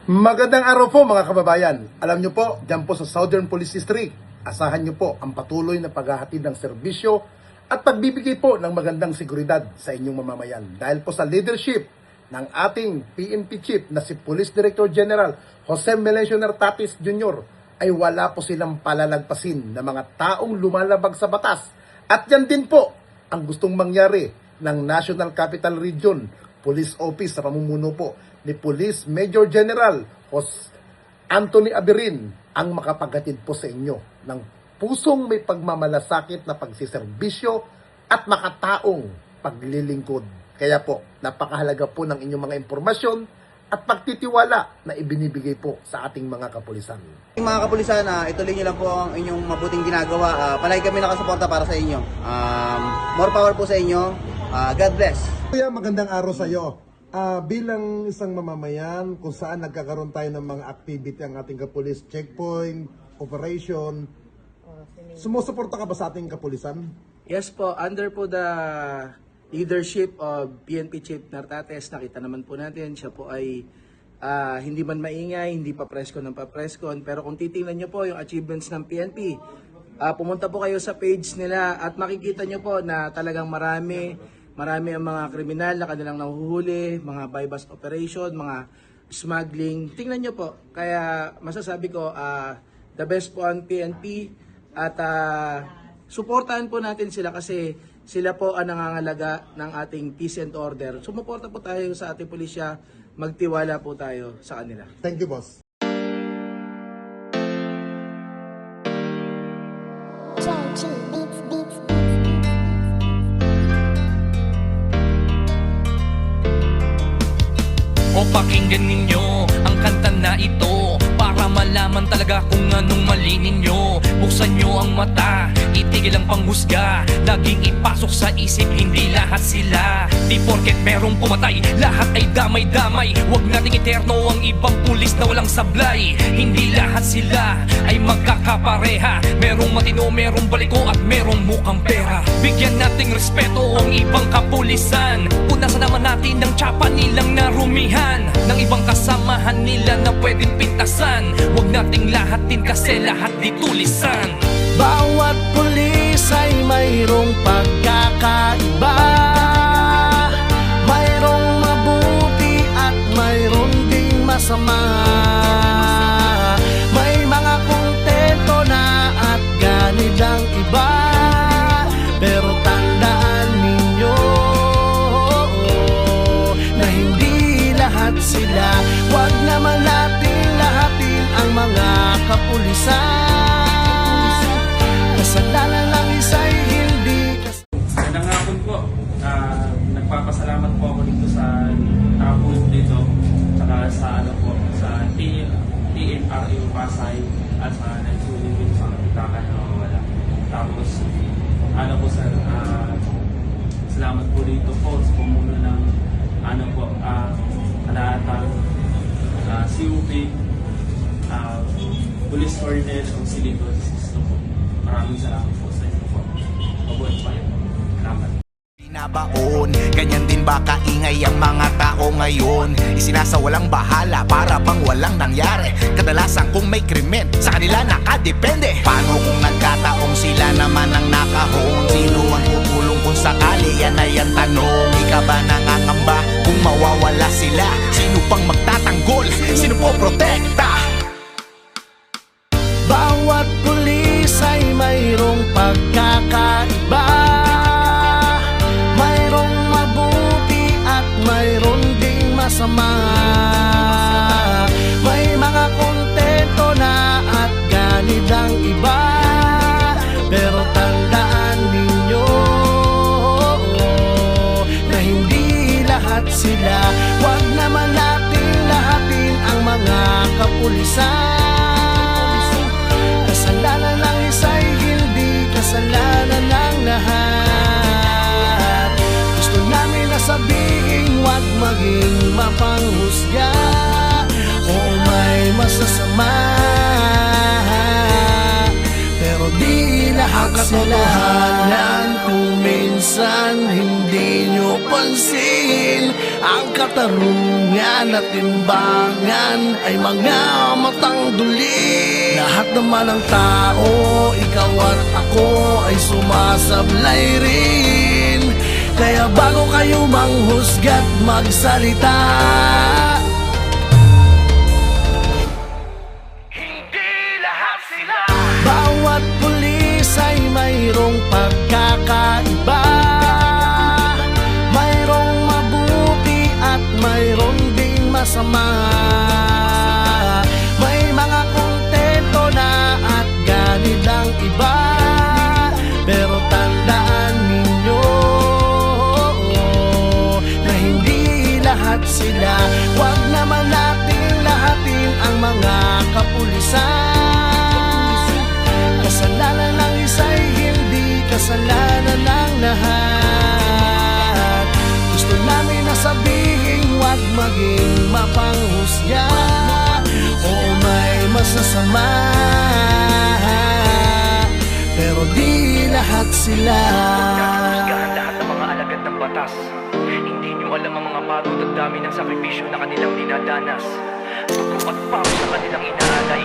Magandang araw po mga kababayan. Alam nyo po, dyan po sa Southern Police District, asahan nyo po ang patuloy na paghahatid ng serbisyo at pagbibigay po ng magandang seguridad sa inyong mamamayan. Dahil po sa leadership ng ating PNP Chief na si Police Director General Jose Melencio Nartatis Jr. ay wala po silang palalagpasin na mga taong lumalabag sa batas. At yan din po ang gustong mangyari ng National Capital Region Police Office sa pamumuno po ni Police Major General Anthony Abirin ang makapaghatid po sa inyo ng pusong may pagmamalasakit na pagsiservisyo at makataong paglilingkod. Kaya po, napakahalaga po ng inyong mga impormasyon at pagtitiwala na ibinibigay po sa ating mga kapulisan. Mga kapulisan, ituloy niyo lang po ang inyong mabuting ginagawa. Palagi kami nakasuporta para sa inyo. More power po sa inyo. God bless. Kuya, magandang araw sa iyo. Bilang isang mamamayan kung saan nagkakaroon tayo ng mga activity ang ating kapulis, checkpoint, operation, sumusuporta ka ba sa ating kapulisan? Yes po, under po the leadership of PNP Chief Nartatis, nakita naman po natin, siya po ay hindi man maingay, hindi pa preskon ng pa-preskon, pero kung titingnan nyo po yung achievements ng PNP, pumunta po kayo sa page nila at makikita nyo po na talagang marami ang mga kriminal na kanilang nahuhuli, mga buy-bust operation, mga smuggling. Tingnan nyo po. Kaya masasabi ko, the best po ang PNP at suportahan po natin sila kasi sila po ang nangangalaga ng ating peace and order. Sumuporta po tayo sa ating pulisya, magtiwala po tayo sa kanila. Thank you, boss. O pakinggan ninyo ang kanta na ito para malaman talaga kung anong mali ninyo. Buksan nyo ang mata, itigil ang panghusga, laging ipasok sa isip, hindi lahat sila. Di porket merong pumatay, lahat ay damay-damay. Huwag nating eterno ang ibang pulis na walang sablay. Hindi lahat sila ay magkakapareha. Merong matino, merong baliko at merong mukhang pera. Bigyan nating respeto ang ibang kapulisan. Punasan naman natin ang tsapa nilang narumihan ng ibang kasamahan nila na pwedeng pintasan. Huwag nating lahatin kasi lahat di tulisan. Bawat pulis ay mayroong pagkakaiba, mayroong mabuti at mayroong ding masama. May mga kontento na at ganid ang iba, pero tandaan ninyo na hindi lahat sila. Huwag naman natin lahatin ang mga kapulisan. Kasalanan ng isa'y hindi Magandang hapon po. Nagpapasalamat po ako dito sa nakapulot dito, tsaka sa sa TNRU Pasay at sa nagsulit dito sa kapitakan na mawala. Tapos sir, salamat po dito po sa pumuno ng kalahatang CUP, Police Ordinance o Silito System po. Maraming salamat po sa inyo po. Mabuhay pa yun. Salamat. Binabaon, ganyan din ba kaingay ang mga tao ngayon? Isinasawalang bahala para bang walang nangyari. Kadalasan kung may krimen, sa kanila nakadepende. Paano kung nagkataong sila naman ang nakahon? Sino ang tutulong kung sakali? Yan ay ang tanong. Ika ba nangangamba kung mawawala sila? Sino pang magtatanggol? Sino po protekta? Bawat pulis ay mayroong pagkakaiba, mayroong mabuti at mayroong ding masama. May mga kontento na at ganid ang iba, pero tandaan ninyo na hindi lahat sila. Huwag naman natin lahatin ang mga kapulisan. Kasalanan ng isa'y hindi kasalanan ng lahat. Gusto namin na sabihin, huwag maging mapanghusga o may masasama, pero di lahat sila. Kung minsan hindi nyo pansin ang katarungan at timbangan ay mga matang duli. Lahat naman ng tao, ikaw at ako ay sumasablay rin. Kaya bago kayo manghusga't magsalita, bawat pulis ay mayroong pagkakaiba. Mayroong mabuti at mayroong ding masama. May mga kontento na at ganid ang iba. Pero tandaan ninyo na hindi lahat sila. Huwag naman nating lahatin ang mga kapulisan. Kasalanan ng isa'y hindi kasalanan ng lahat. Gusto namin na sabihin, huwag maging mapanghusga. Oo, may masasama, pero di lahat sila. Husgahan lahat ng mga alagad ng batas. Hindi nyo alam ang mga pagod at dami ng sakripisyo na kanilang dinadanas. Dugo at pawis sa kanilang inaalay.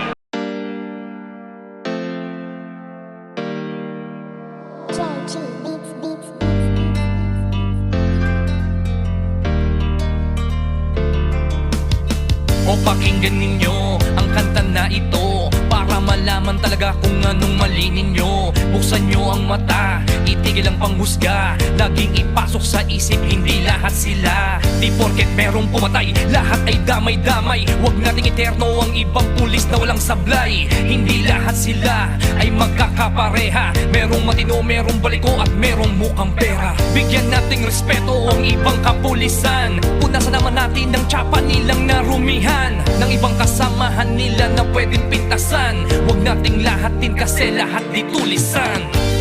O pakinggan ninyo ang kanta na ito para malaman talaga kung anong mali ninyo. Buksan nyo ang mata, itigil ang panghusga. Laging ipasok sa isip, hindi lahat sila. Di porket merong pumatay, lahat ay damay-damay. Huwag nating eterno ang ibang pulis na walang sablay. Hindi lahat sila ay magkakapareha. Merong matino, merong baliko at merong mukhang pera. Bigyan nating respeto ang ibang kapulisan. Punasan naman natin ng tsapa nilang narumihan ng ibang kasamahan nila na pwedeng pintasan. Huwag nating lahatin kasi lahat di tulisan.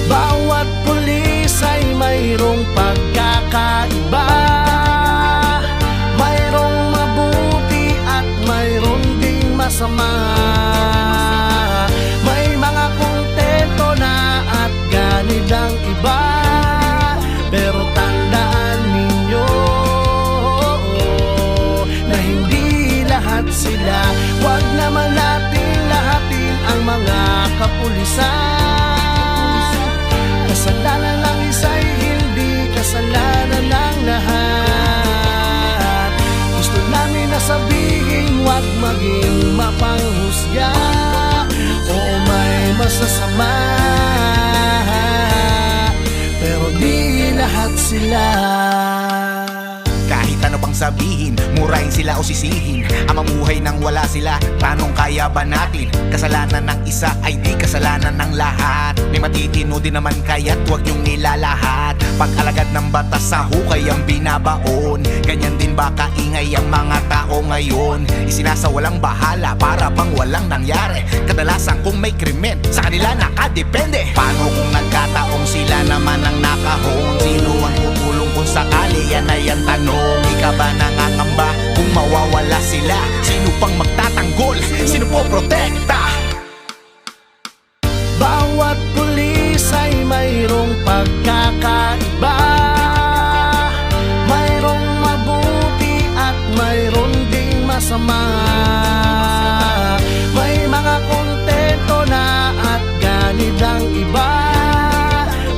Bawat pulis ay mayroong pagkakaiba. Mayroong mabuti at mayroong ding masama. May mga kontento na at ganid ang iba. Pero tandaan ninyo na hindi lahat sila. Huwag naman natin lahatin ang mga kapulisan. Kasalanan ng isa'y hindi kasalanan ng lahat. Gusto namin na sabihin, huwag maging mapanghusga. Oo, may masasama, pero di lahat sila. Kahit ano pang sabihin, murahin sila o sisihin, ang mamuhay nang wala sila, tanong kaya ba natin? Kasalanan ng isa ay di kasalanan ng lahat. May matitino din naman kaya't huwag niyong nilalahat. Pag-alagad ng batas sa hukay ang binabaon. Ganyan din ba kaingay ang mga tao ngayon? Isinasawalang bahala para bang walang nangyari. Kadalasan kung may krimen, sa kanila nakadepende. Paano kung nagkataong sila naman ang nakahon? Sino ang tutulong kung sakali? Yan ay ang tanong. Ika ba nangangamba kung mawawala sila? Sino pang magtatanggol? Sino po protekta? Bawat pulis ay mayroong pagkakaiba. Mayroong mabuti at mayroong ding masama. May mga kontento na at ganid ang iba.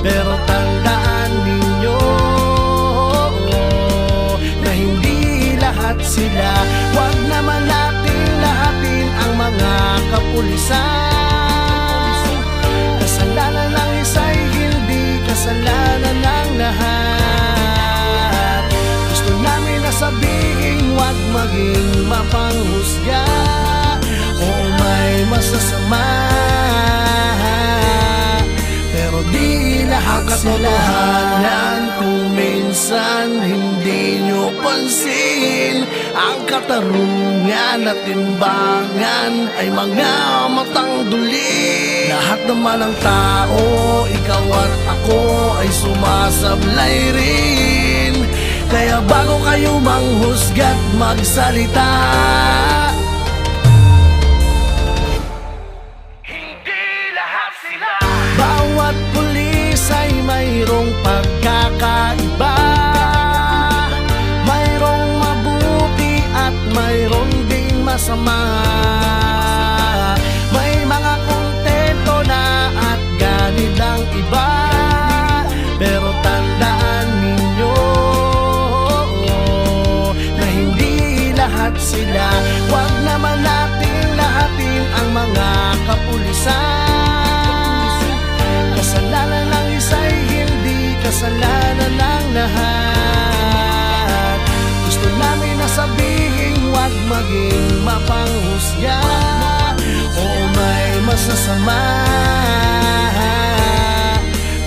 Pero tandaan ninyo na hindi lahat sila. Huwag naman natin lahatin ang mga kapulisan. Kasalanan ng isa'y hindi kasalanan ng lahat. Gusto namin na sabihin, huwag maging mapanghusga. Oo, may masasama, pero di lahat sila. Katotohanan kung minsan hindi nyo pansin, ang katarungan at timbangan ay mga matang duli. Lahat naman ng tao, ikaw at ako ay sumasablay rin. Kaya bago kayo manghusga't magsalita, bawat pulis ay mayroong pagkakaiba. Mayroong mabuti at mayroong ding masama. May mga kontento na at ganid ang iba, pero tandaan ninyo na hindi lahat sila. Huwag naman nating lahatin ang mga kapulisan. Kasalanan ng isa'y hindi kasalanan ng lahat. Gusto namin na sabihin, huwag maging mapanghusga. Oo, may masasama,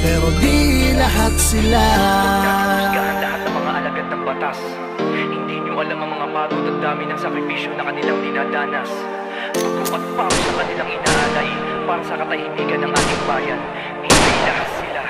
pero di lahat sila. Husgahan lahat ng mga alagad ng batas. Hindi nyo alam ang mga pagod at dami ng sakripisyo na kanilang dinadanas. Dugo at pawis sa kanilang inaalay para sa katahimikan ng ating bayan. Hindi lahat sila.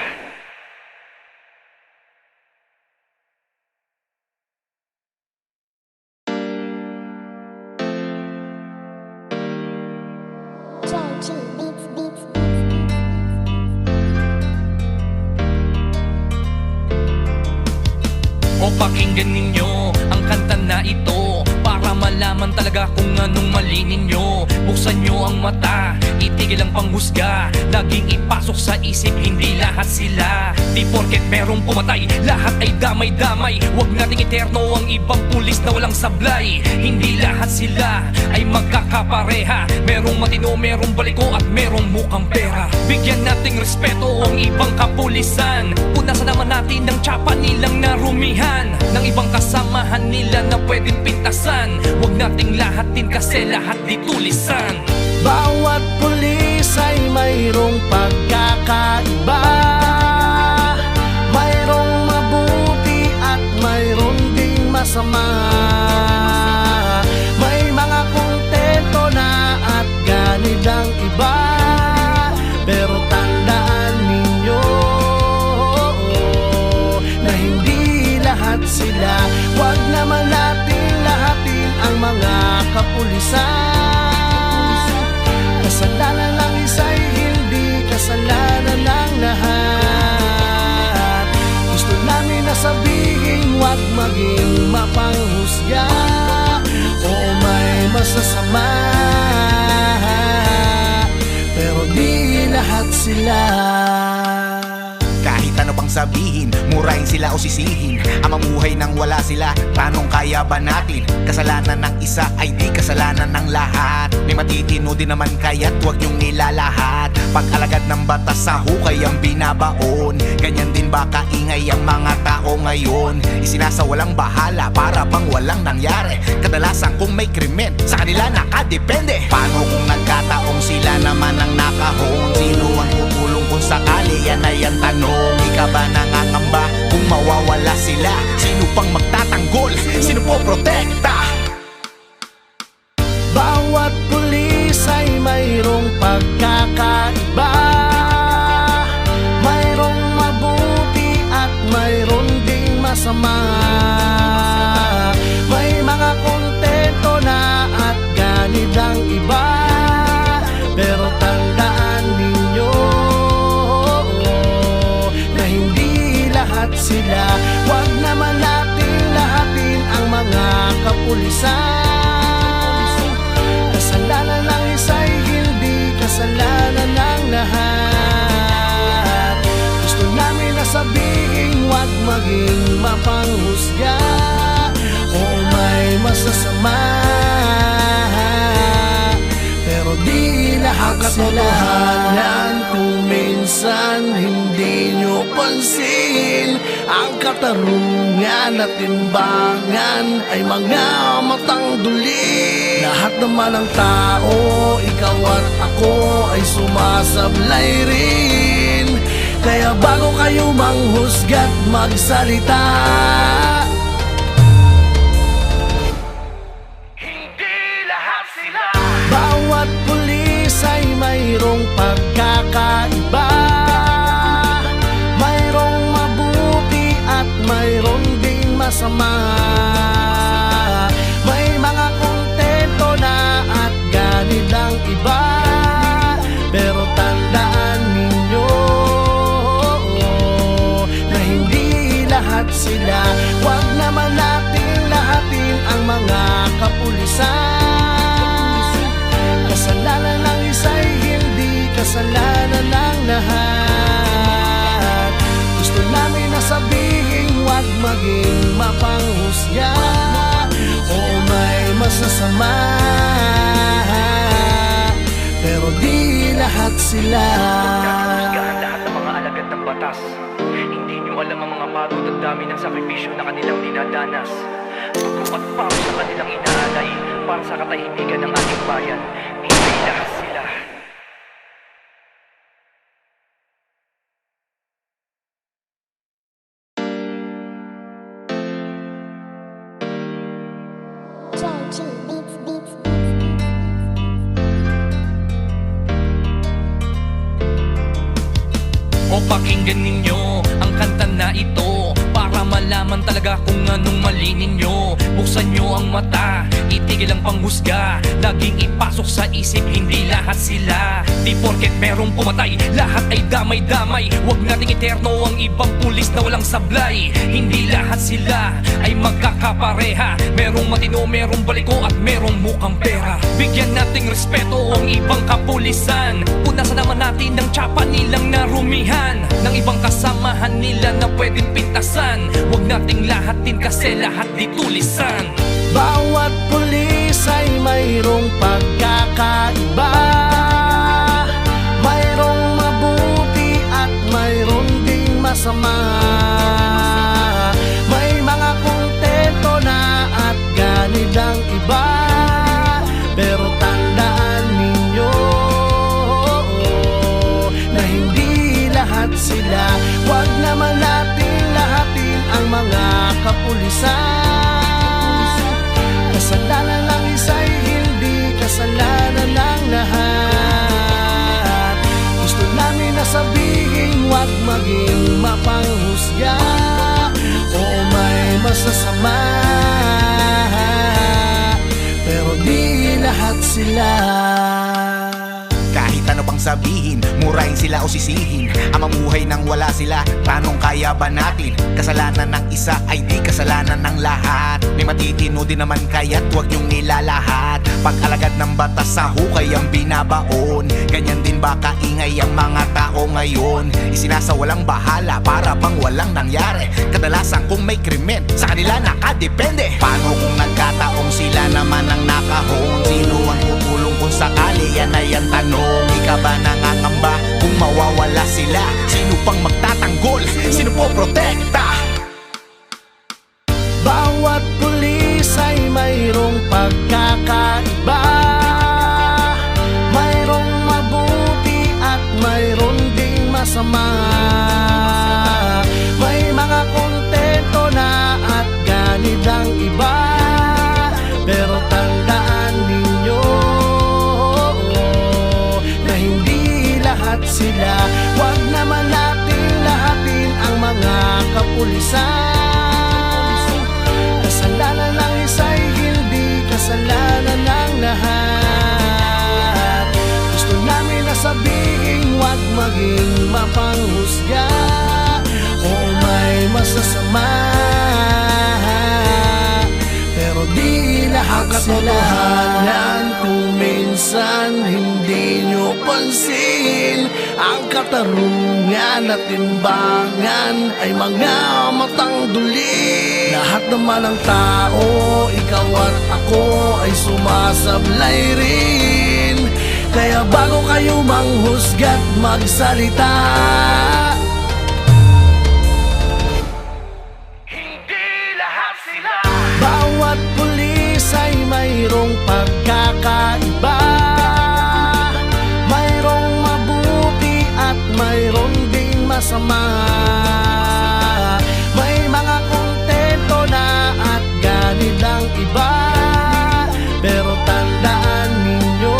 O pakinggan ninyo ang kanta na ito para malaman talaga kung anong mali ninyo. Buksan nyo ang mata, itigil ang panghusga. Laging ipasok sa isip, hindi lahat sila. Di porket merong pumatay, lahat ay damay-damay. Huwag nating eterno ang ibang pulis na walang sablay. Hindi lahat sila ay magkakapareha. Merong matino, merong baliko at merong mukhang pera. Bigyan nating respeto ang ibang kapulisan. Punasan naman natin ang tsapa nilang narumihan ng ibang kasamahan nila na pwedeng pintasan. Huwag nating lahatin kasi lahat di tulisan. Bawat pulis ay mayroong pagkakaiba. Mayroong mabuti at mayroong ding masama. May mga kontento na at ganid ang iba, pero tandaan ninyo na hindi lahat sila. Huwag naman natin lahatin ang mga kapulisan. Kasalanan ng isa'y hindi kasalanan ng lahat. Gusto namin na sabihin, huwag maging mapanghusga. Oo, may masasama, pero di lahat sila. Kahit ano pang sabihin, murahin sila o sisihin, ang mamuhay nang wala sila, tanong kaya ba natin? Kasalanan ng isa ay di kasalanan ng lahat. May matitino din naman kaya't huwag niyong nilalahat. Pag alagad ng batas sa hukay ang binabaon, ganyan din ba kaingay ang mga tao ngayon? Isinasawalang bahala para bang walang nangyari. Kadalasan kung may krimen, sa kanila nakadepende. Paano kung nagkataong sila naman ang nakahon? Sino ang tutulong kung sakali? Yan ay ang tanong. Di ka ba nangangamba kung mawawala sila? Sino pang magtatanggol? Sino po protekta? Bawat pulis ay mayroong pagkakaiba. Mayroong mabuti at mayroong ding masama. May mga kontento na at ganid ang iba, pero tandaan ninyo na hindi lahat sila. Huwag naman natin lahatin ang mga kapulisan. Kasalanan ng isa'y hindi kasalanan ng lahat. Gusto namin na sabihin, huwag maging mapanghusga. Oo, may masasama, pero di lahat sila. Katotohanan kung minsan hindi nyo pansin, ang katarungan at timbangan ay mga matang duli. Lahat naman ng tao, ikaw at ako ay sumasablay rin. Kaya bago kayo manghusga't magsalita, Hindi lahat sila. bawat pulis ay mayroong pagkakaiba. Mayroong mabuti at mayroong ding masama. May mga kontento na at ganid ang iba, pero tandaan ninyo na hindi lahat sila. Huwag naman natin lahatin ang mga kapulisan. husga. Oo, may masasama, pero di lahat sila. Husgahan lahat ng mga alagad ng batas. Hindi nyo alam ang mga pagod at dami ng sakripisyo na kanilang dinadanas. Dugo at pawis na kanilang inaalay para sa katahimikan ng ating bayan. Hindi lahat sila. O pakinggan ninyo ang kanta na ito para malaman talaga kung anong mali ninyo. Buksan nyo ang mata, itigil ang panghusga. Laging ipasok sa isip, hindi lahat sila. Di porket merong pumatay, lahat ay damay-damay. Huwag nating eterno ang ibang pulis na walang sablay. Hindi lahat sila ay magkakapareha. Merong matino, merong baliko at merong mukhang pera. Bigyan nating respeto ang ibang kapulisan. Punasan naman natin ang tsapa nilang narumihan ng ibang kasamahan nila na pwedeng pintasan. Huwag nating lahatin kasi lahat di tulisan. Bawat pulis ay mayroong pagkakaiba. Mayroong mabuti at mayroong ding masama. May mga kontento na at ganid ang iba. Pero tandaan ninyo na hindi lahat sila. Huwag naman natin lahatin ang mga kapulisan. Kasalanan ng isa'y hindi kasalanan ng lahat. Gusto namin na sabihin, huwag maging mapanghusga. Oo, may masasama, pero di lahat sila. Kahit ano pang sabihin, murahin sila o sisihin, ang mamuhay nang wala sila, tanong kaya ba natin? Kasalanan ng isa ay di kasalanan ng lahat. May matitino din naman kaya't huwag niyong nilalahat. Pag alagad ng batas sa hukay ang binabaon, ganyan din ba kaingay ang mga tao ngayon? Isinasawalang bahala para bang walang nangyari. Kadalasan kung may krimen, sa kanila nakadepende. Paano kung nagkataong sila naman ang nakahon? Sino ang tutulong kung sakali? Yan ay ang tanong. Ika ba nangangamba kung mawawala sila? Sino pang magtatanggol? Sino po protekta? Bawat pulis ay mayroong pagkakaiba. Mayroong mabuti at mayroong ding masama. May mga kontento na at ganid ang iba. Pero tandaan ninyo na hindi lahat sila. Huwag naman natin lahatin ang mga kapulisan. Kasalanan ng isa'y hindi kasalanan ng lahat. Gusto namin na sabihin, huwag maging mapanghusga. Oo, may masasama, pero di lahat sila. Katotohanan kung minsan hindi nyo pansin, ang katarungan at timbangan ay mga matang duli. Lahat naman ng tao, ikaw at ako ay sumasablay rin. Kaya bago kayo manghusga't magsalita, Hindi lahat sila. bawat pulis ay mayroong pagkakaiba. Mayroong mabuti at mayroong ding masama. May mga kontento na at ganid ang iba. Pero tandaan ninyo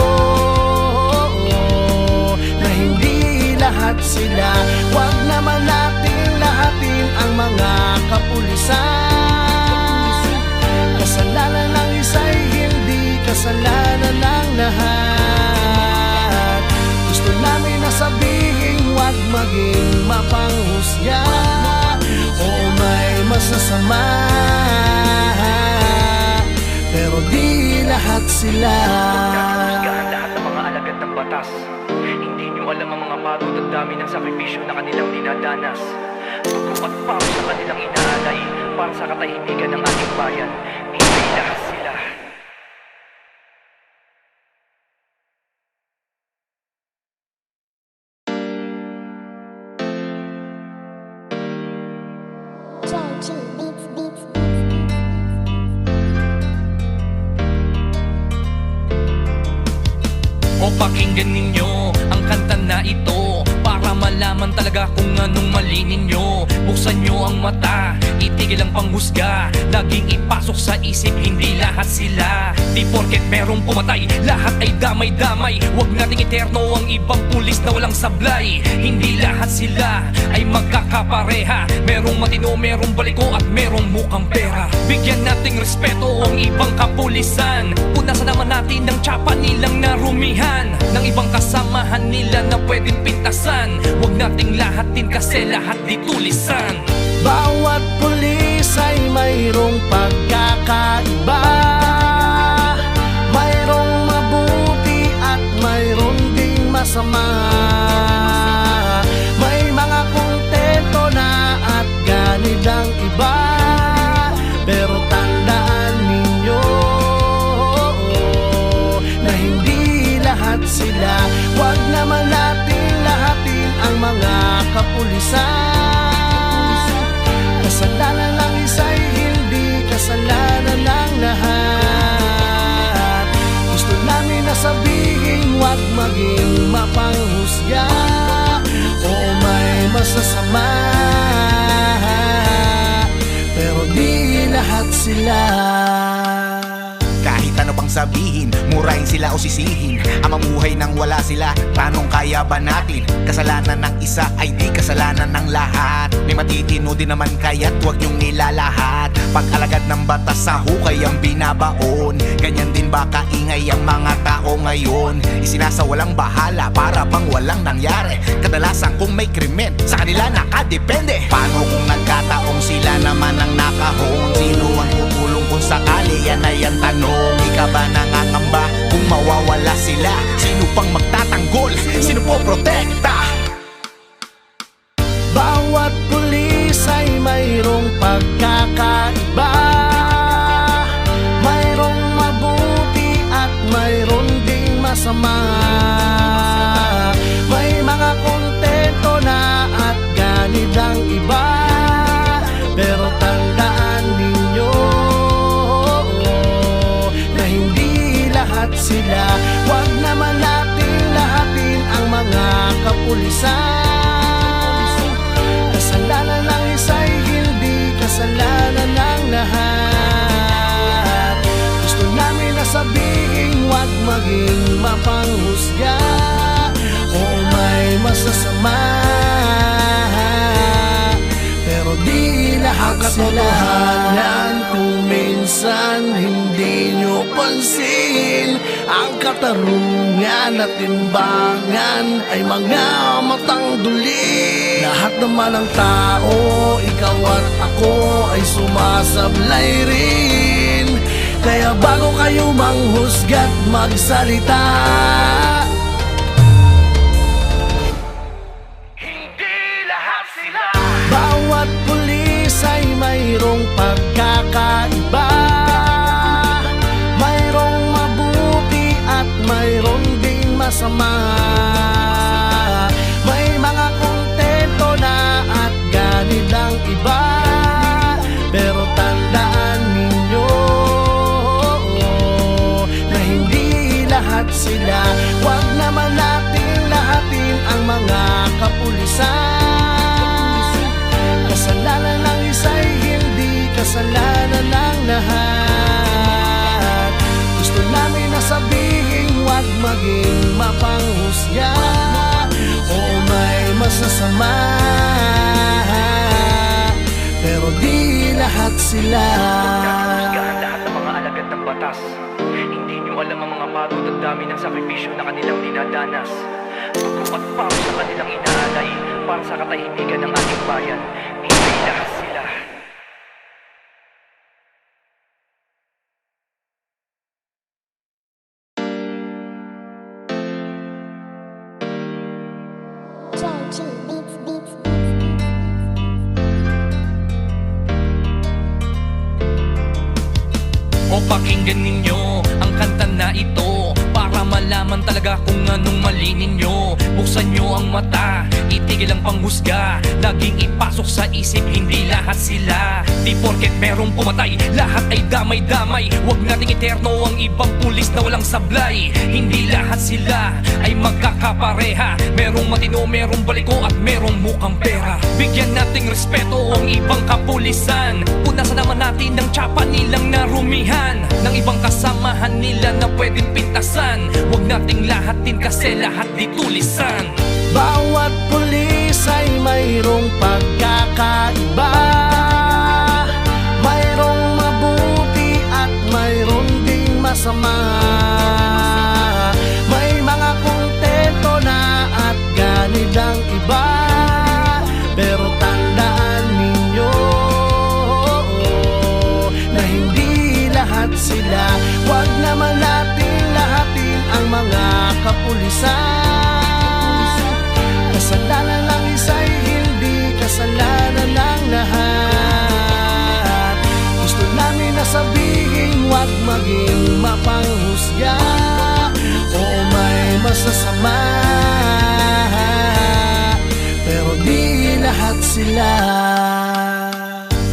na hindi lahat sila. Huwag naman natin lahatin ang mga kapulisan. Kasalanan ng isa'y hindi kasalanan ng lahat. Gusto namin na sabihin, huwag maging mapanghusga. Oo, may masasama, pero di lahat sila. Husgahan lahat ng mga alagad ng batas. Hindi nyo alam ang mga pagod at dami ng sakripisyo na kanilang dinadanas. Dugo at pawis sa kanilang inaalay para sa katahimikan ng ating bayan. Hindi lahat sila. O pakinggan ninyo ang kanta na ito para malaman talaga kung anong mali ninyo. Buksan nyo ang mata, itigil ang panghusga. Laging ipasok sa isip, hindi lahat sila. Di porket merong pumatay, lahat ay damay-damay. Huwag nating eterno ang ibang pulis na walang sablay. Hindi lahat sila ay magkakapareha. Merong matino, merong baliko at merong mukhang pera. Bigyan nating respeto ang ibang kapulisan. Punasan naman natin ang tsapa nilang narumihan ng ibang kasamahan nila na pwedeng pintasan. Huwag nating lahatin kasi lahat di tulisan. Bawat pulis ay mayroong pagkakaiba. Mayroong mabuti at mayroong ding masama. May mga kontento na at ganid ang iba. Pero tandaan ninyo na hindi lahat sila. Huwag naman natin lahatin ang mga kapulisan. Kasalanan ng isa'y hindi kasalanan ng lahat. Gusto namin na sabihin huwag maging mapanghusga. Oo, may masasama, pero di lahat sila. Kahit ano pang sabihin, murahin sila o sisihin. Ang mamuhay nang wala sila, tanong kaya ba natin? Kasalanan ng isa ay di kasalanan ng lahat. May matitino din naman kaya't huwag niyong nilalahat. Pag-alagad ng batas sa hukay ang binabaon. Ganyan din ba kaingay ang mga tao ngayon? Isinasawalang bahala para bang walang nangyari. Kadalasan kung may krimen, sa kanila nakadepende. Paano kung nagkataong sila naman ang nakahon? Sino ang tutulong kung sakali? Yan ay ang tanong. Ika ba nangangamba kung mawawala sila? Sino pang magtatanggol? Sino po protekta? Bawat pulis ay mayroong pagkakaiba. Mayroong mabuti at mayroong ding masama. May mga kontento na at ganid ang iba. Pero tandaan ninyo na hindi lahat sila. Huwag naman natin lahatin ang mga kapulisan. Kasalanan ng isa'y hindi kasalanan ng lahat. Gusto namin na sabihin huwag maging mapanghusga. Oo, may masasama, pero di lahat sila. Katotohanan kung minsan hindi nyo pansin, ang katarungan at timbangan ay mga matang duli. Lahat naman ng tao, ikaw at ako ay sumasablay rin. Kaya bago kayo manghusga't magsalita, Hindi lahat sila. bawat pulis ay mayroong pagkakaiba. Mayroong mabuti at mayroong ding masama. May mga kontento na at ganid ang iba. Pero tandaan ninyo na hindi lahat sila. Huwag naman natin lahatin ang mga kapulisan. Kasalanan ng isa'y hindi kasalanan ng lahat. Gusto namin na sabihin huwag maging mapanghusga. Oo, may masasama, pero di lahat sila. Husgahan lahat ng mga alagad ng batas. Hindi nyo alam ang mga pagod at dami ng sakripisyo na kanilang dinadanas. Dugo at pawis sa kanilang inaalay para sa katahimikan ng ating bayan. Hindi lahat sila. pakinggan ninyo ang kanta na ito para malaman talaga kung anong mali ninyo. Buksan nyo ang mata, itigil ang panghusga, laging ipasok sa isip, hindi lahat sila. Di porket merong pumatay, lahat ay damay-damay. Huwag nating iterno ang ibang pulis na walang sablay. Hindi lahat sila ay magkakapareha, merong matino, merong baliko at merong mukhang pera. Bigyan nating respeto ang ibang kapulisan, punasan naman natin ng tsapa nilang narumihan, ng ibang kasamahan nila na pwedeng pintasan. Huwag nating lahatin kasi lahat di tulisan. Bawat pulis ay mayroong pagkakaiba, mayroong mabuti at mayroong ding masama. May mga kontento na at ganid ang iba, pero tandaan ninyo na hindi lahat sila. Huwag naman natin lahatin ang mga kapulisan. Kasalanan ng isa'y hindi kasalanan ng lahat. Gusto namin na sabihin, huwag maging mapanghusga. Oo, may masasama, pero di lahat sila.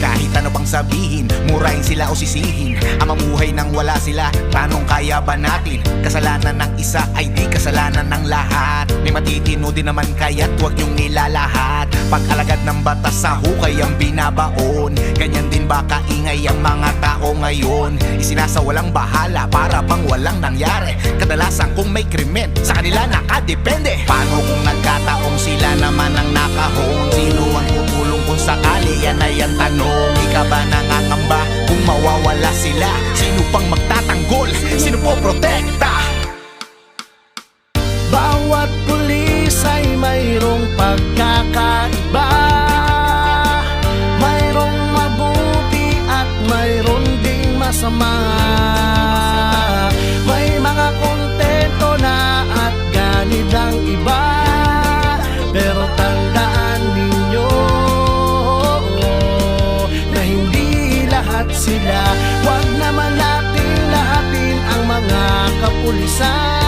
Kahit ano pang sabihin, murahin sila o sisihin, ang mamuhay nang wala sila, tanong kaya ba natin? Kasalanan ng isa ay di kasalanan ng lahat. May matitino din naman kaya't huwag niyong nilalahat. Pag alagad ng batas sa hukay ang binabaon, ganyan din ba kaingay ang mga tao ngayon? Isinasawalang bahala para bang walang nangyari. Kadalasan kung may krimen, sa kanila nakadepende. Paano kung nagkataong sila naman ang nakahon? Sino ang tutulong kung sakali? Yan ay ang tanong. Ika ba nangangamba kung mawawala sila? Sino pang magtatanggol? Sino po protekta? Bawat pulis ay mayroong pagkakaiba, mayroong mabuti at mayroong ding masama. May mga kontento na at ganid ang iba, pero tandaan ninyo na hindi lahat sila. Huwag naman natin lahatin ang mga kapulisan.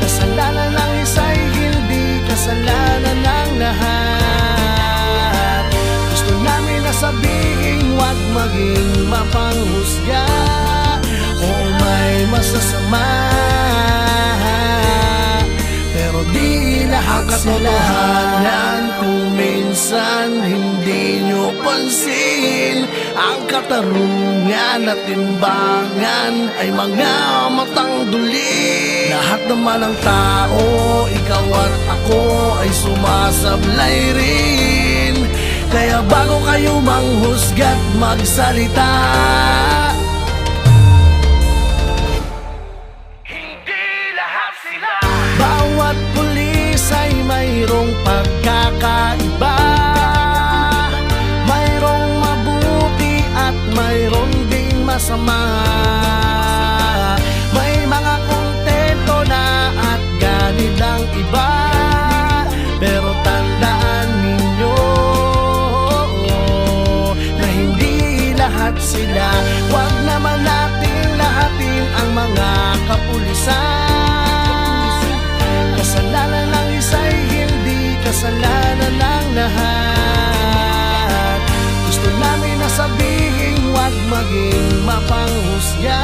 Kasalanan ng isa'y hindi kasalanan ng lahat. Gusto namin na sabihin, huwag maging mapanghusga. Oo, may masasama, pero di lahat sila. Katotohanan kung minsan hindi nyo pansin, ang katarungan at timbangan ay mga matang duli. Lahat naman ng tao, ikaw at ako ay sumasablay rin. Kaya bago kayo manghusga't magsalita, bawat pulis ay mayroong pagkakaiba, mayroong mabuti at mayroong ding masama. May mga kontento na at ganid ang iba, pero tandaan ninyo na hindi lahat sila. Huwag naman natin lahatin ang mga kapulisan. Kasalanan ng isa'y hindi kasalanan ng lahat. Gusto namin na sabihin, huwag maging mapanghusga.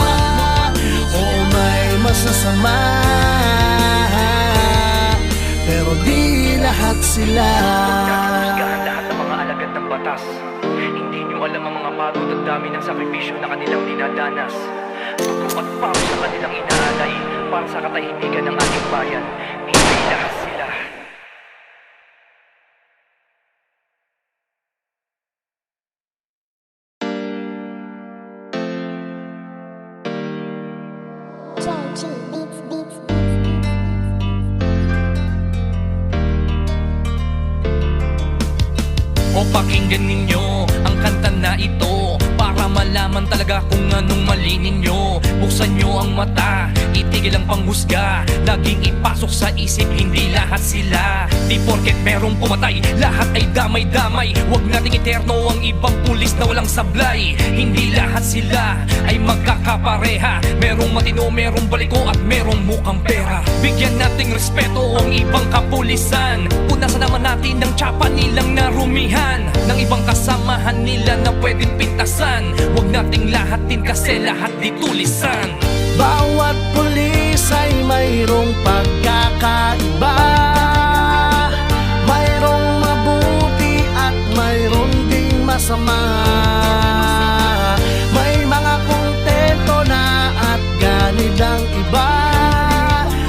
Oo, may masasama, pero di lahat sila. Husgahan lahat ng mga alagad ng batas. Hindi nyo alam ang mga pagod at dami ng sakripisyo na kanilang dinadanas. Dugo at pawis sa kanilang inaalay para sa katahimikan ng ating bayan. Hindi lahat sila. O pakinggan ninyo ang kanta na ito para malaman malaman talaga kung anong mali ninyo. Buksan nyo ang mata, itigil ang panghusga. Laging ipasok sa isip, hindi lahat sila. Di porket merong pumatay, lahat ay damay-damay. Huwag nating eterno ang ibang pulis na walang sablay. Hindi lahat sila ay magkakapareha. Merong matino, merong baliko at merong mukhang pera. Bigyan nating respeto ang ibang kapulisan. Punasan naman natin ng tsapa nilang narumihan, ng ibang kasamahan nila na pwedeng pintasan. Huwag nating lahatin kasi lahat di tulisan. Bawat pulis ay mayroong pagkakaiba. Mayroong mabuti at mayroong ding masama. May mga kontento na at ganid ang iba.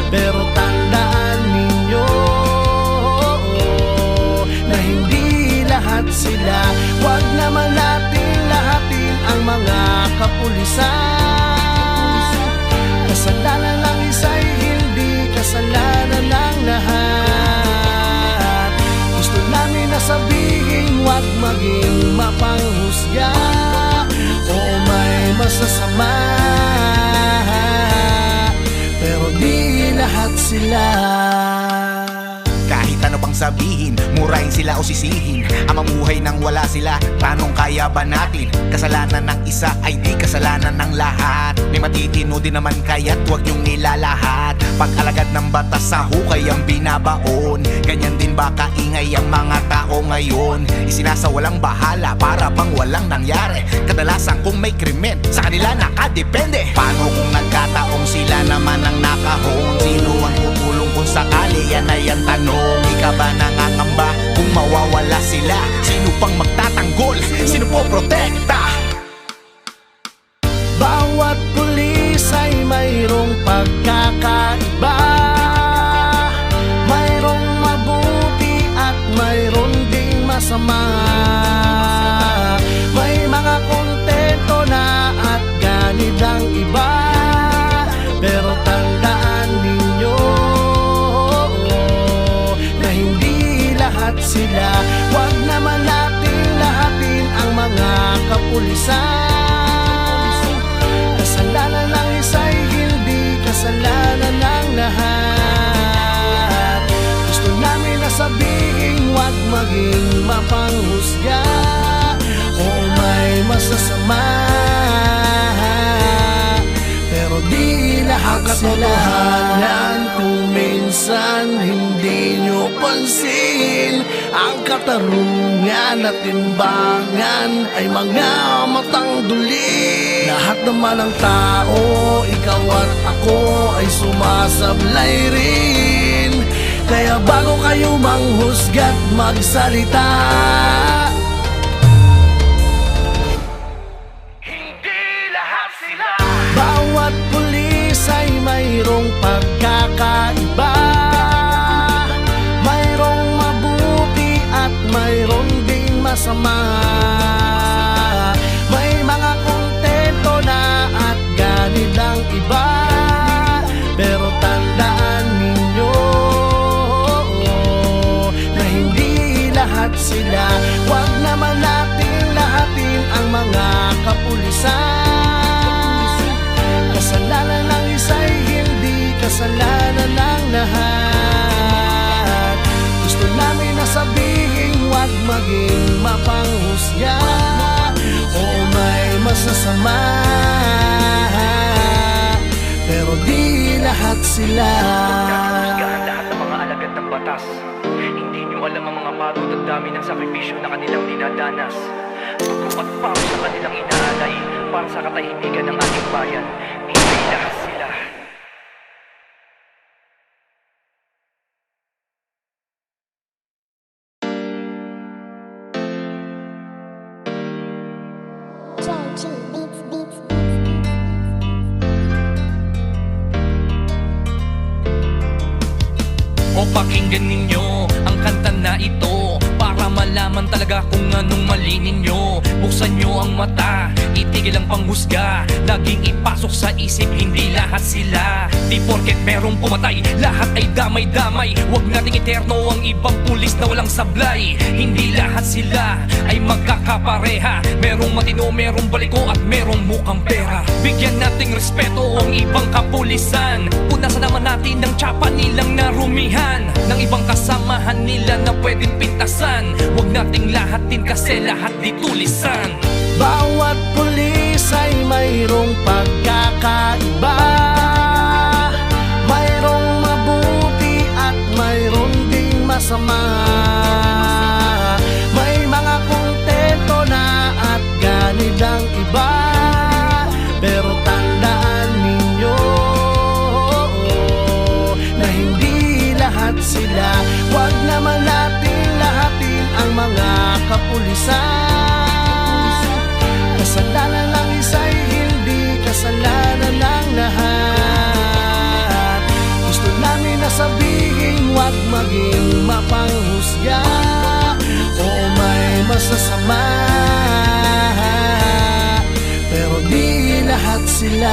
Pero tandaan ninyo na hindi lahat sila. Huwag naman natin lahatin ang mga kapulisan. Kasalanan ng isa'y hindi kasalanan ng lahat. Gusto namin na sabihin, huwag maging mapanghusga. Oo, may masasama, pero di lahat sila. Kahit ano pang sabihin, murahin sila o sisihin, ang mamuhay nang wala sila, tanong kaya ba natin? Kasalanan ng isa ay di kasalanan ng lahat. May matitino din naman kaya't huwag niyong nilalahat. Pag alagad ng batas sa hukay ang binabaon, ganyan din ba kaingay ang mga tao ngayon? Isinasawalang bahala para bang walang nangyari. Kadalasan kung may krimen, sa kanila nakadepende. Paano kung nagkataong sila naman ang nakahon? Sino ang tutulong kung sakali? Yan ay ang tanong. Di ka ba nangangamba kung mawawala sila? Sino pang magtatanggol? Sino po protekta? Bawat pulis ay mayroong pagkakaiba. Mayroong mabuti at mayroong ding masama. May mga kontento na at ganid ang iba. Pero tandaan ninyo na hindi lahat sila. Huwag naman natin lahatin ang mga kapulisan. Kasalanan ng isa'y hindi kasalanan ng lahat. Gusto namin na sabihin, huwag maging mapanghusga. Oo, may masasama, pero di lahat sila. Katotohanan kung minsan hindi nyo pansin, ang katarungan at timbangan ay mga matang duli. Lahat naman ng tao, ikaw at ako ay sumasablay rin. Kaya bago kayo manghusga't magsalita, bawat pulis ay mayroong pagkakaiba. Mayroong mabuti at mayroong ding masama. May mga kontento na at ganid ang iba. Pero tandaan ninyo na hindi lahat sila. Huwag naman natin lahatin ang mga kapulisan. Kasalanan ng isa'y hindi kasalanan ng lahat. Gusto namin na sabihin, huwag maging mapanghusga. Oo, may masasama, pero di lahat sila. Husgahan lahat ng mga alagad ng batas. Hindi nyo alam ang mga pagod at dami ng sakripisyo na kanilang dinadanas. Dugo at pawis sa kanilang inaalay para sa katahimikan ng ating bayan. Hindi lahat sila. O pakinggan ninyo ang kanta na ito para malaman malaman talaga kung anong mali ninyo. Buksan nyo ang mata, itigil ang panghusga. Laging ipasok sa isip, hindi lahat sila. Di porket merong pumatay, lahat ay damay-damay. Huwag nating eterno ang ibang pulis na walang sablay. Hindi lahat sila ay magkakapareha. Merong matino, merong baliko at merong mukhang pera. Bigyan nating respeto ang ibang kapulisan. Punasan naman natin ng tsapa nilang narumihan, ng ibang kasamahan nila na pwedeng pintasan. Huwag nating lahatin kasi lahat di tulisan. Bawat pulis ay mayroong pagkakaiba. Mayroong mabuti at mayroong ding masama. May mga kontento na at ganid ang iba. Pero tandaan ninyo na hindi lahat sila. Huwag naman natin lahatin ang mga kapulisan. Kasalanan ng isa'y hindi kasalanan ng lahat. Gusto namin na sabihin, huwag maging mapanghusga. Oo, may masasama, pero di lahat sila.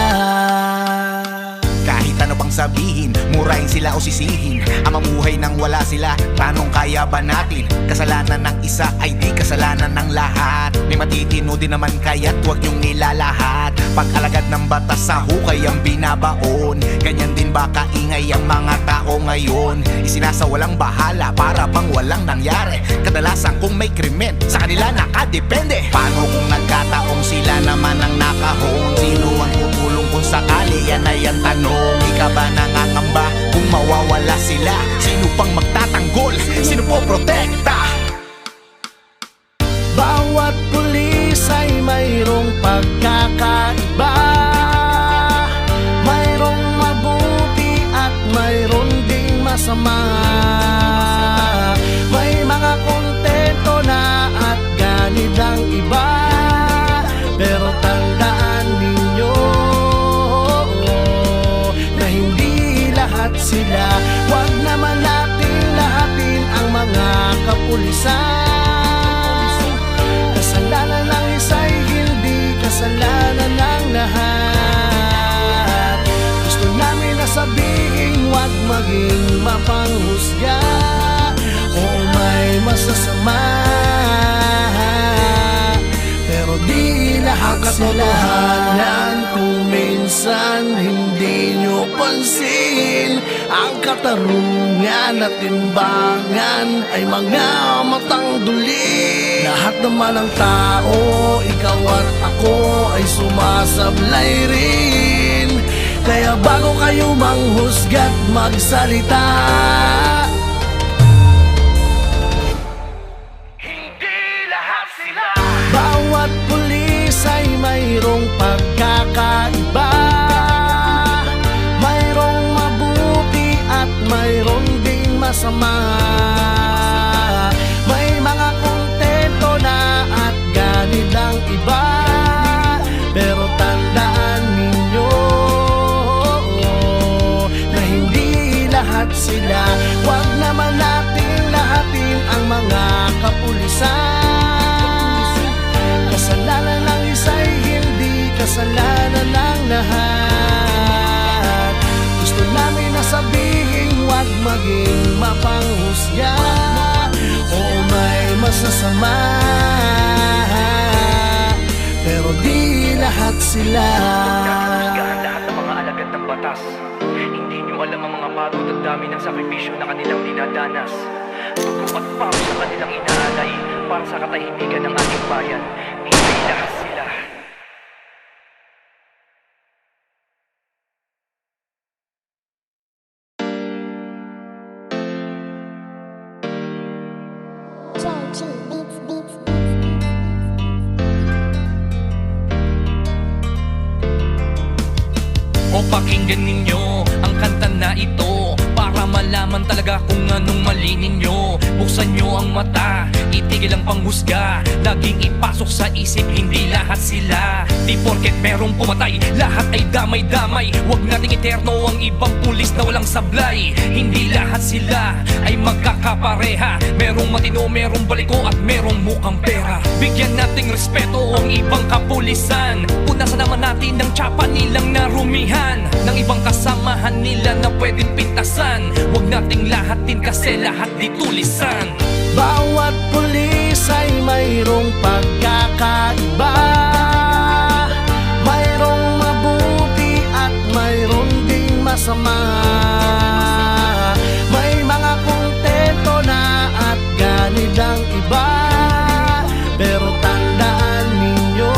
Kahit ano pang sabihin, murahin sila o sisihin, ang mamuhay nang wala sila, tanong kaya ba natin? Kasalanan ng isa ay di kasalanan ng lahat. May matitino din naman kaya't huwag niyong nilalahat. Pag-alagad ng batas sa hukay ang binabaon. Ganyan din ba kaingay ang mga tao ngayon? Isinasawalang bahala para bang walang nangyari. Kadalasan kung may krimen, sa kanila nakadepende. Paano kung nagkataong sila naman ang nakahon? Sino ang tutulong kung sakali? Yan ay ang tanong. Ika ba nangangamba kung mawawala sila? Sino pang magtatanggol? Sino po protekta? Bawat pulis ay mayroong pagkakaiba. Mayroong mabuti at mayroong ding masama. May mga kontento na at ganid ang iba. Pero tandaan ninyo na hindi lahat sila. Huwag naman natin lahatin ang mga kapulisan. Kasalanan ng isa'y hindi kasalanan ng lahat. Gusto namin na sabihin, huwag maging mapanghusga. Oo, may masasama, pero di lahat sila. Katotohanan kung minsan hindi nyo pansin, ang katarungan at timbangan ay mga matang duli. Lahat naman ng tao, ikaw at ako ay sumasablay rin. Kaya bago kayo manghusga't magsalita, bawat pulis ay mayroong pagkakaiba. Mayroong mabuti at mayroong ding masama. May mga kontento na at ganid ang iba. Pero tandaan ninyo na hindi lahat sila. Huwag naman natin lahatin ang mga kapulisan. Kasalanan ng isa'y hindi kasalanan ng lahat. Gusto namin na sabihin, huwag maging mapanghusga. Oo, may masasama, pero di lahat sila. Husgahan lahat ng mga alagad ng batas. Hindi nyo alam ang mga pagod at dami ng sakripisyo na kanilang dinadanas. Dugo at pawis sa kanilang inaalay para sa katahimikan ng ating bayan. Hindi lahat sila. O pakinggan ninyo ang kanta na ito para malaman malaman talaga kung anong mali ninyo. Buksan nyo ang mata, itigil ang panghusga. Laging ipasok sa isip, hindi lahat sila. Di porket merong pumatay, lahat ay damay-damay. Huwag nating eterno ang ibang pulis na walang sablay. Hindi lahat sila ay magkakapareha. Merong matino, merong baliko at merong mukhang pera. Bigyan nating respeto ang ibang kapulisan. Punasan naman natin ang tsapa nilang narumihan ng ibang kasamahan nila na pwedeng pintasan. Huwag nating lahatin kasi lahat di tulisan. Bawat pulis ay mayroong pagkakaiba. Mayroong mabuti at mayroong ding masama. May mga kontento na at ganid ang iba. Pero tandaan ninyo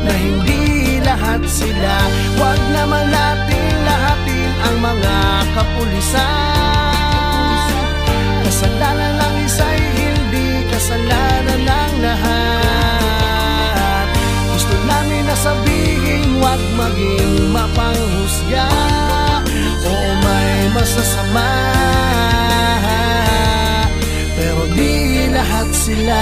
na hindi lahat sila. Huwag naman natin lahatin ang mga kapulisan. Kasalanan ng isa'y hindi kasalanan ng lahat. Gusto namin na sabihin, huwag maging mapanghusga. Oo, may masasama, pero di lahat sila.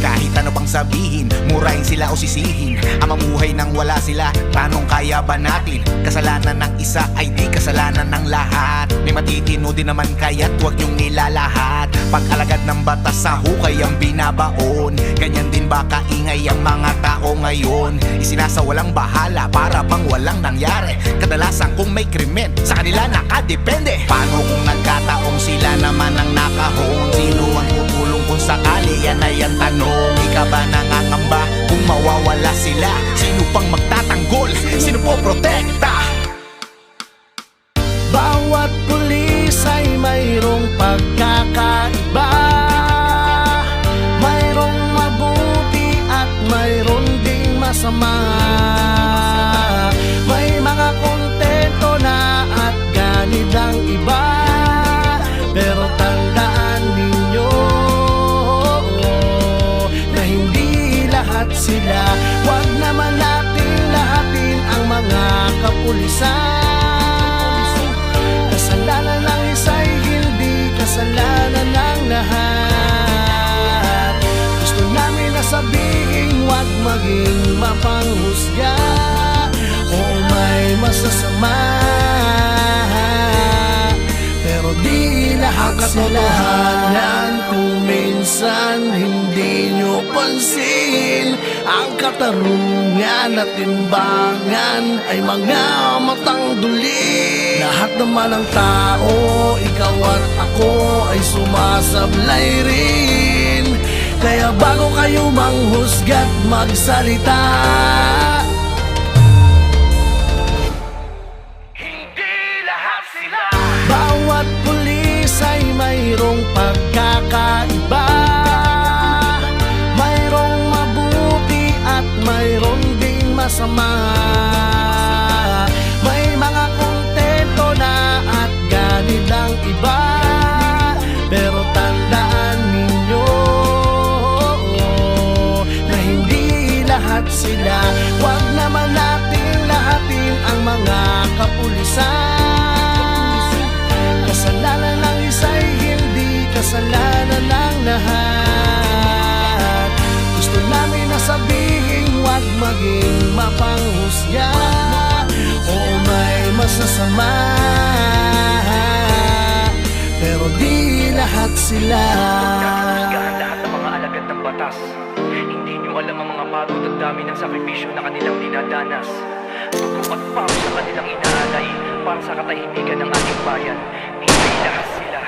Kahit ano pang sabihin, murahin sila o sisihin. Ang mamuhay nang wala sila, tanong kaya ba natin? Kasalanan ng isa ay di kasalanan ng lahat. May matitino din naman kaya't huwag niyong nilalahat. Pag alagad ng batas sa hukay ang binabaon, ganyan din ba kaingay ang mga tao ngayon? Isinasawalang bahala para bang walang nangyari. Kadalasan kung may krimen, sa kanila nakadepende. Paano kung nagkataong sila naman ang nakahon? Sino ang tutulong kung sakali? Yan ay ang tanong. Ika ba nangangamba kung mawawala sila? Sino pang magtatanggol? Sino po protekta? Bawat pulis ay mayroong pagkakaiba. Mayroong mabuti at mayroong ding masama. May mga kontento na at ganid ang iba. Pero tandaan ninyo na hindi lahat sila. Huwag naman natin lahatin ang mga kapulisan. Kasalanan ng isa'y hindi kasalanan ng lahat. Gusto namin na sabihin, huwag maging mapanghusga. Oo, may masasama, pero di lahat sila. Katotohanan kung minsan hindi nyo pansin, ang katarungan at timbangan ay mga matang duli. Lahat naman ng tao, ikaw at ako ay sumasablay rin. Kaya bago kayo manghusga't magsalita, bawat pulis ay mayroong pagkakaiba. Mayroong mabuti at mayroong ding masama. May mga kontento na at ganid ang iba. Pero tandaan ninyo na hindi lahat sila. Huwag naman natin lahatin ang mga kapulisan. Kasalanan ng isa'y hindi kasalanan ng lahat. Gusto namin na sabihin, huwag maging mapanghusga. Oo, may masasama, pero di lahat sila. Husgahan lahat ng mga alagad ng batas. Hindi nyo alam ang mga pagod at dami ng sakripisyo na kanilang dinadanas. Dugo at pawis sa kanilang inaalay para sa katahimikan ng ating bayan. Hindi lahat sila.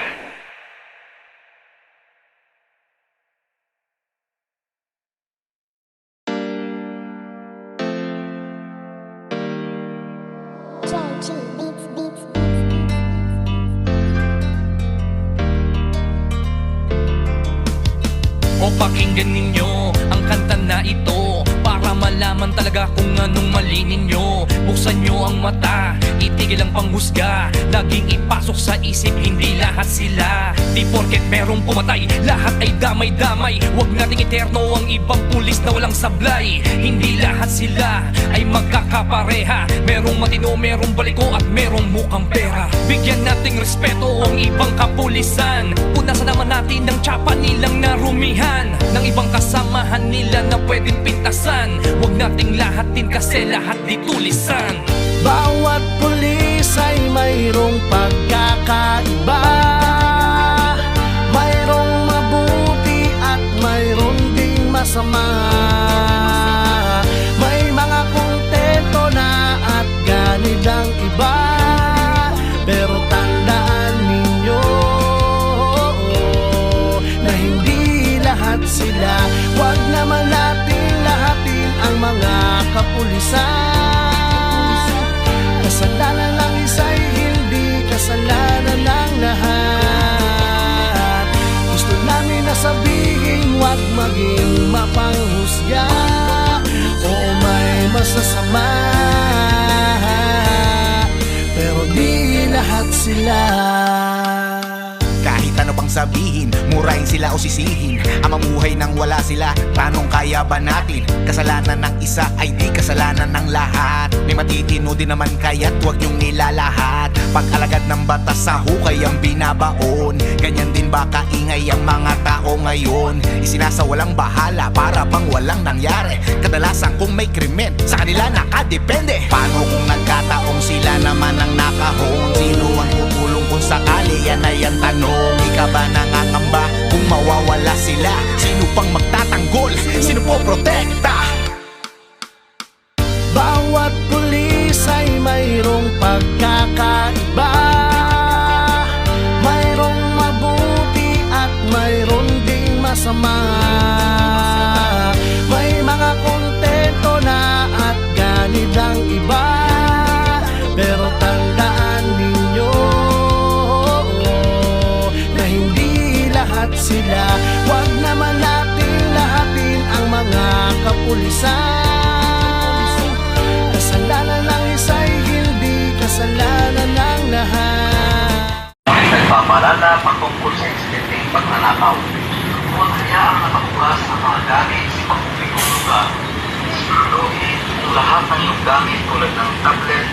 O pakinggan ninyo ang kanta na ito para para malaman talaga kung anong mali ninyo. Buksan nyo ang mata, itigil ang panghusga. Laging ipasok sa isip, hindi lahat sila. Di porket merong pumatay, lahat ay damay-damay. Huwag nating eterno ang ibang pulis na walang sablay. Hindi lahat sila ay magkakapareha. Merong matino, merong baliko at merong mukhang pera. Bigyan nating respeto ang ibang kapulisan. Punasan naman natin ang tsapa nilang narumihan ng ibang kasamahan nila na pwedeng pintasan. Huwag nating lahatin kasi lahat di tulisan. Bawat pulis ay mayroong pagkakaiba. Mayroong mabuti at mayroong ding masama. May mga kontento na at ganid ang iba. Pero tandaan ninyo na hindi lahat sila. Huwag naman natin lahatin ang mga kapulisan. Kasalanan ng isa'y hindi kasalanan ng lahat. Gusto namin na sabihin huwag maging mapanghusga. Oo, may masasama, pero di lahat sila. Kahit ano pang sabihin, murahin sila o sisihin. Ang mamuhay nang wala sila, tanong kaya ba natin? Kasalanan ng isa ay di kasalanan ng lahat. May matitino din naman kaya't huwag niyong nilalahat. Pag alagad ng batas sa hukay ang binabaon. Ganyan din ba kaingay ang mga tao ngayon? Isinasawalang bahala para bang walang nangyari. Kadalasan kung may krimen, sa kanila nakadepende. Paano kung nagkataong sila naman ang nakahon? Sino ang tutulong kung sakali? Yan ay ang tanong. Ika ba nangangamba kung mawawala sila? Sino pang magtatanggol? Sino po protekta? Bawat pulis ay mayroong pagkakaiba. Mayroong mabuti at mayroong ding masama. May mga kontento na at ganid ang iba. Pero tandaan ninyo na hindi lahat sila. Huwag naman natin lahatin ang mga kapulisan. Kasalanan ng isa'y hindi kasalanan ng lahat. Nagpapaalala patungkol sa insidenteng pagnanakaw. Huwag hayaang nakabukas ang mga gamit sa pampublikong lugar. Siguraduhin ang lahat ng iyong gamit tulad ng tablet,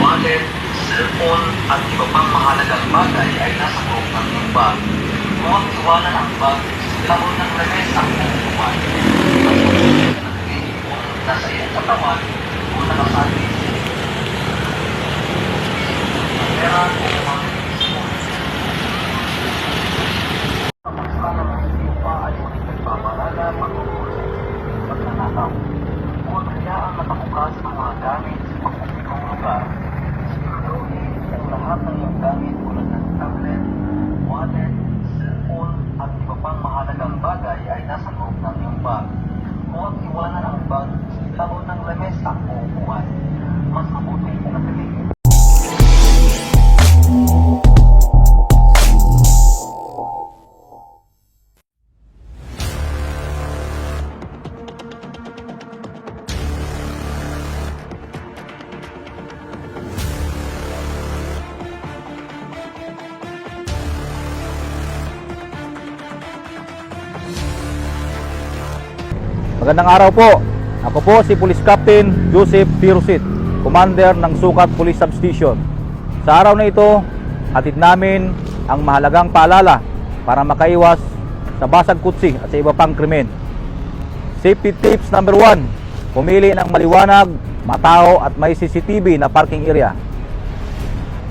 wallet, cellphone at iba pang mahalagang bagay ay nasa loob ng iyong bag. Huwag iwanan ang bag sa laro ng lames ang pupuan. Pagpupunin ka ng kung nasa iyong katawan o nakasabi. Pera o mga nagpapaalala patungkol sa insidenteng pagnanakaw. Huwag hayaang nakabukas ang mga gamit sa pampublikong lugar. Siguraduhin ang lahat ng iyong gamit tulad ng tablet, wallet, cellphone at iba pang mahalagang bagay ay nasa loob ng iyong bag. Huwag iwanan ang bag sa laro ng lamesa o upuan. Mas mabuti kung nakaligid. Magandang araw po. Ako po si Police Captain Joseph Tirusit, Commander ng Sukat Police Substation. Sa araw na ito, hatid namin ang mahalagang paalala para makaiwas sa basag kutsi at sa iba pang krimen. Safety tips number 1: pumili ng maliwanag, matao at may CCTV na parking area.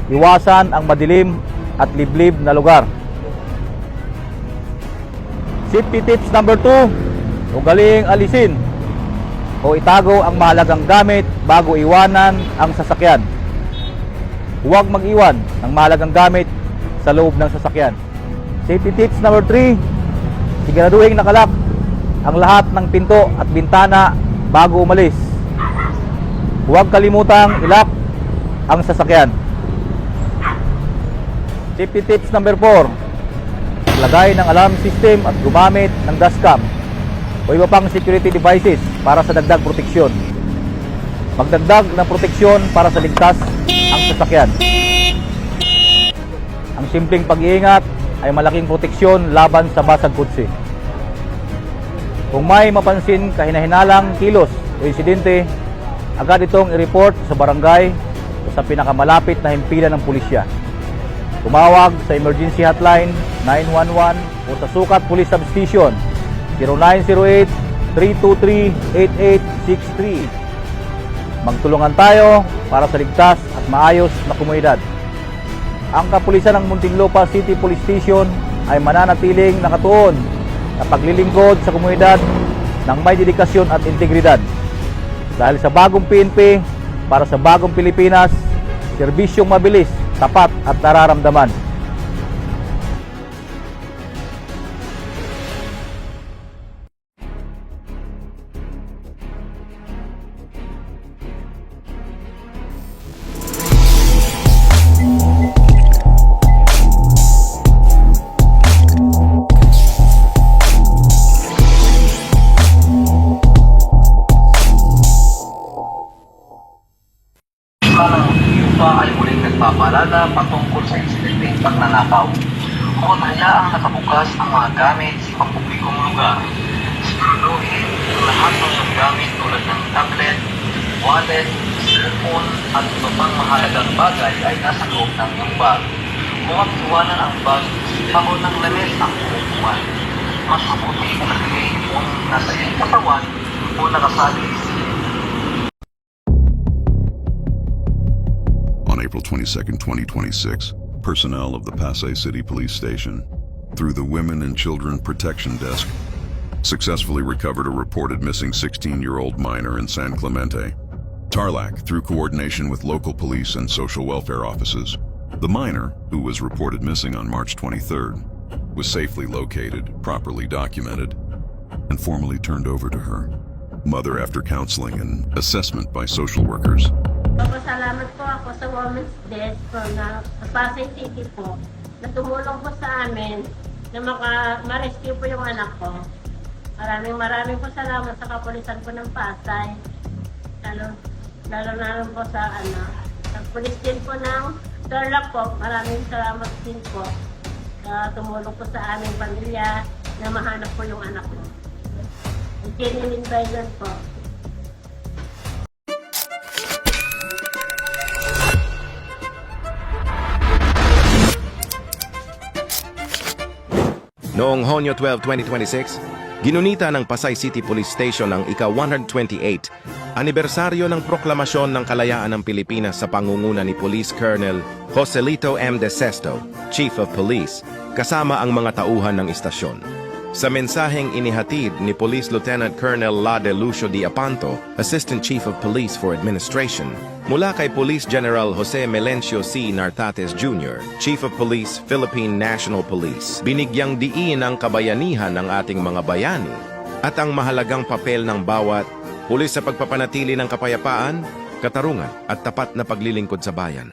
Iwasan ang madilim at liblib na lugar. Safety tips number 2: ugaling alisin o itago ang mahalagang gamit bago iwanan ang sasakyan. Huwag mag-iwan ng mahalagang gamit sa loob ng sasakyan. Safety tips number 3: siguraduhin nakalak ang lahat ng pinto at bintana bago umalis. Huwag kalimutang ilak ang sasakyan. Safety tips number 4: lagay ng alarm system at gumamit ng dashcam. o iba pang security devices para sa dagdag proteksyon. Magdagdag ng proteksyon para sa ligtas ang sasakyan. Ang simpleng pag-iingat ay malaking proteksyon laban sa basag kutsi. Kung may mapansin kahinahinalang kilos o insidente, agad itong i-report sa barangay o sa pinakamalapit na himpilan ng pulisya. Tumawag sa emergency hotline 911 o sa Sukat Police Substation 0908-323-8863. Magtulungan tayo para sa ligtas at maayos na komunidad. Ang kapulisan ng Muntinlupa City Police Station ay mananatiling nakatuon na paglilingkod sa komunidad ng may dedikasyon at integridad. Dahil sa bagong PNP, para sa bagong Pilipinas, serbisyong mabilis, tapat at nararamdaman. Muntinlupa ay muling nagpapaalala patungkol sa insidenteng pagnanakaw. Kung hayaang nakabukas ang mga gamit sa pampublikong lugar, siguraduhin ang lahat ng iyong gamit tulad ng tablet, wallet, cellphone at iba pang mahalagang bagay ay nasa loob ng iyong bag. Huwag iwanan ang bag sa ng lamis ang upuan. Mas mabuti kung nalagay kung nasa iyong katawan o nakasali sa On April 22, 2026, personnel of the Pasay City Police Station, through the Women and Children Protection Desk, successfully recovered a reported missing 16-year-old minor in San Clemente. Tarlac, through coordination with local police and social welfare offices, the minor, who was reported missing on March 23rd, was safely located, properly documented, and formally turned over to her mother after counseling and assessment by social workers. Pasalamat po ako sa Women's Desk po na Pasay City po na tumulong po sa amin na ma-rescue po yung anak ko. Maraming po salamat sa kapulisan po ng Pasay. Lalo na po sa pulis din po ng Tarlac po. Maraming salamat din po na tumulong po sa aming pamilya na mahanap po yung anak ko. Genuine violence po. Noong Hunyo 12, 2026, ginunita ng Pasay City Police Station ang ika-128 anibersaryo ng proklamasyon ng kalayaan ng Pilipinas sa pangunguna ni Police Colonel Joselito M. De Sesto, Chief of Police, kasama ang mga tauhan ng istasyon. Sa mensaheng inihatid ni Police Lieutenant Colonel La de Lucio Di Apanto, Assistant Chief of Police for Administration, mula kay Police General Jose Melencio C. Nartates Jr., Chief of Police, Philippine National Police, binigyang diin ang kabayanihan ng ating mga bayani at ang mahalagang papel ng bawat pulis sa pagpapanatili ng kapayapaan, katarungan at tapat na paglilingkod sa bayan.